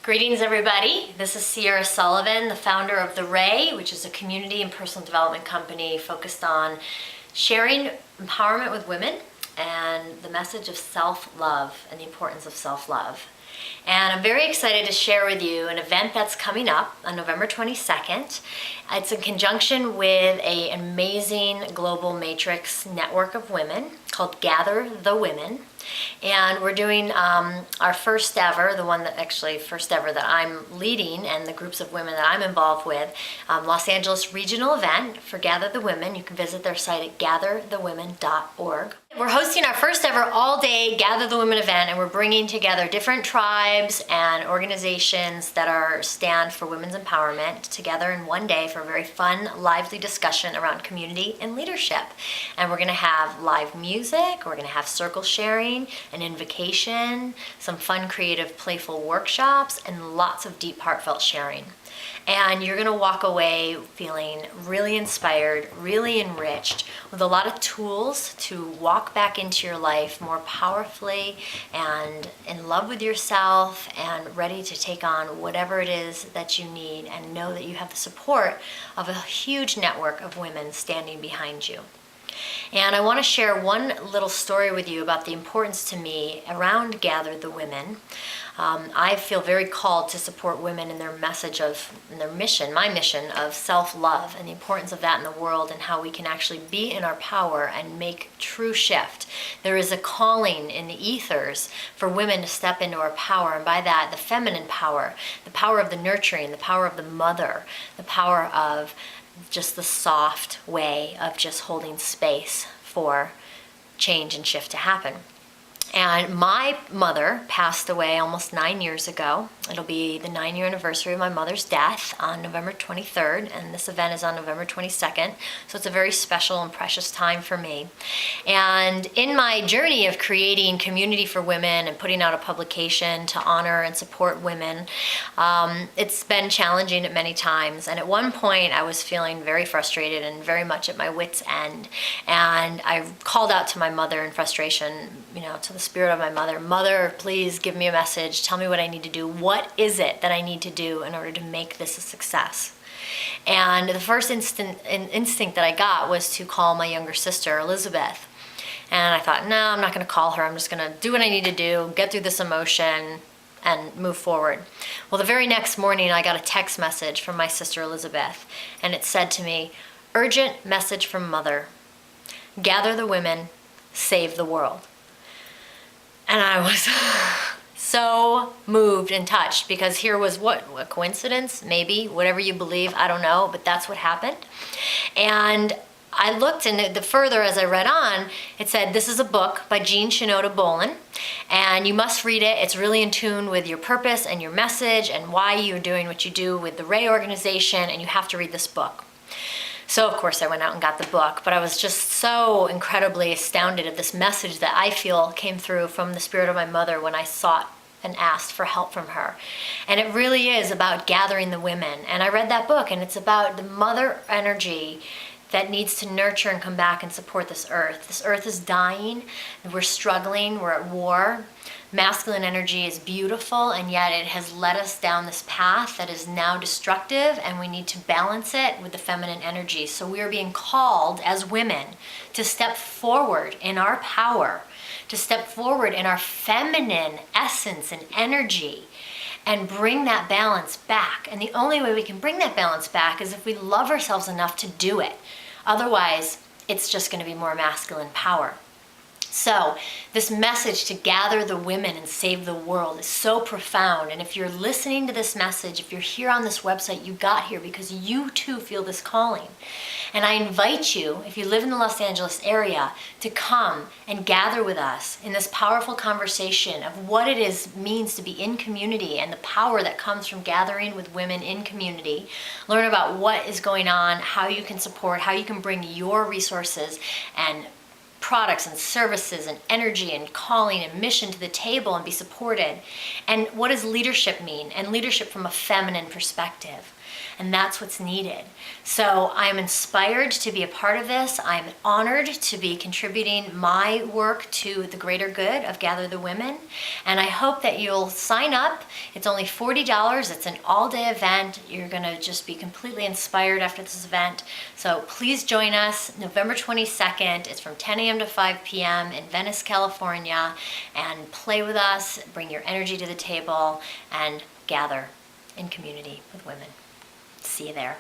Greetings, everybody. This is Sierra Sullivan, the founder of The Ray, which is a community and personal development company focused on sharing empowerment with women and the message of self-love and the importance of self-love. And I'm very excited to share with you an event that's coming up on November 22nd. It's in conjunction with an amazing global matrix network of women called Gather the Women. And we're doing our first ever, first ever that I'm leading, and the groups of women that I'm involved with, Los Angeles regional event for Gather the Women. You can visit their site at gatherthewomen.org. We're hosting our first ever all-day Gather the Women event, and we're bringing together different tribes and organizations that stand for women's empowerment together in one day for a very fun, lively discussion around community and leadership. And we're going to have live music, we're going to have circle sharing, an invocation, some fun, creative, playful workshops, and lots of deep, heartfelt sharing. And you're going to walk away feeling really inspired, really enriched, with a lot of tools to walk back into your life more powerfully and in love with yourself and ready to take on whatever it is that you need, and know that you have the support of a huge network of women standing behind you. And I want to share one little story with you about the importance to me around Gather the Women. I feel very called to support women in their mission, my mission of self-love, and the importance of that in the world, and how we can actually be in our power and make true shift. There is a calling in the ethers for women to step into our power, and by that, the feminine power, the power of the nurturing, the power of the mother, the power of just the soft way of just holding space for change and shift to happen. And my mother passed away almost 9 years ago. It'll be the 9-year anniversary of my mother's death on November 23rd, and this event is on November 22nd, so it's a very special and precious time for me. And in my journey of creating community for women and putting out a publication to honor and support women, it's been challenging at many times. And at one point, I was feeling very frustrated and very much at my wit's end. And I called out to my mother in frustration, to the spirit of my mother, "Mother, please give me a message. Tell me what I need to do. What is it that I need to do in order to make this a success?" And the first instinct that I got was to call my younger sister, Elizabeth. And I thought, no, I'm not going to call her. I'm just going to do what I need to do, get through this emotion, and move forward. Well, the very next morning, I got a text message from my sister, Elizabeth, and it said to me, "Urgent message from Mother. Gather the women, save the world." And I was so moved and touched, because here was a coincidence, maybe, whatever you believe, I don't know, but that's what happened. And I looked, and the further as I read on, it said, this is a book by Jean Shinoda Bolen, and you must read it. It's really in tune with your purpose and your message and why you're doing what you do with the Ray organization, and you have to read this book. So, of course, I went out and got the book, but I was just so incredibly astounded at this message that I feel came through from the spirit of my mother when I sought and asked for help from her. And it really is about gathering the women. And I read that book, and it's about the mother energy that needs to nurture and come back and support this earth. This earth is dying, we're struggling, we're at war. Masculine energy is beautiful, and yet it has led us down this path that is now destructive, and we need to balance it with the feminine energy. So we are being called as women to step forward in our power, to step forward in our feminine essence and energy, and bring that balance back. And the only way we can bring that balance back is if we love ourselves enough to do it. Otherwise, it's just going to be more masculine power. So this message to gather the women and save the world is so profound. And if you're listening to this message, if you're here on this website, you got here because you too feel this calling. And I invite you, if you live in the Los Angeles area, to come and gather with us in this powerful conversation of what it means to be in community and the power that comes from gathering with women in community. Learn about what is going on, how you can support, how you can bring your resources and products and services and energy and calling and mission to the table and be supported. And what does leadership mean? And leadership from a feminine perspective. and that's what's needed. So I'm inspired to be a part of this. I'm honored to be contributing my work to the greater good of Gather the Women, and I hope that you'll sign up. It's only $40. It's an all-day event. You're going to just be completely inspired after this event. So please join us November 22nd. It's from 10 a.m. to 5 p.m. in Venice, California, and play with us, bring your energy to the table, and gather in community with women. See you there.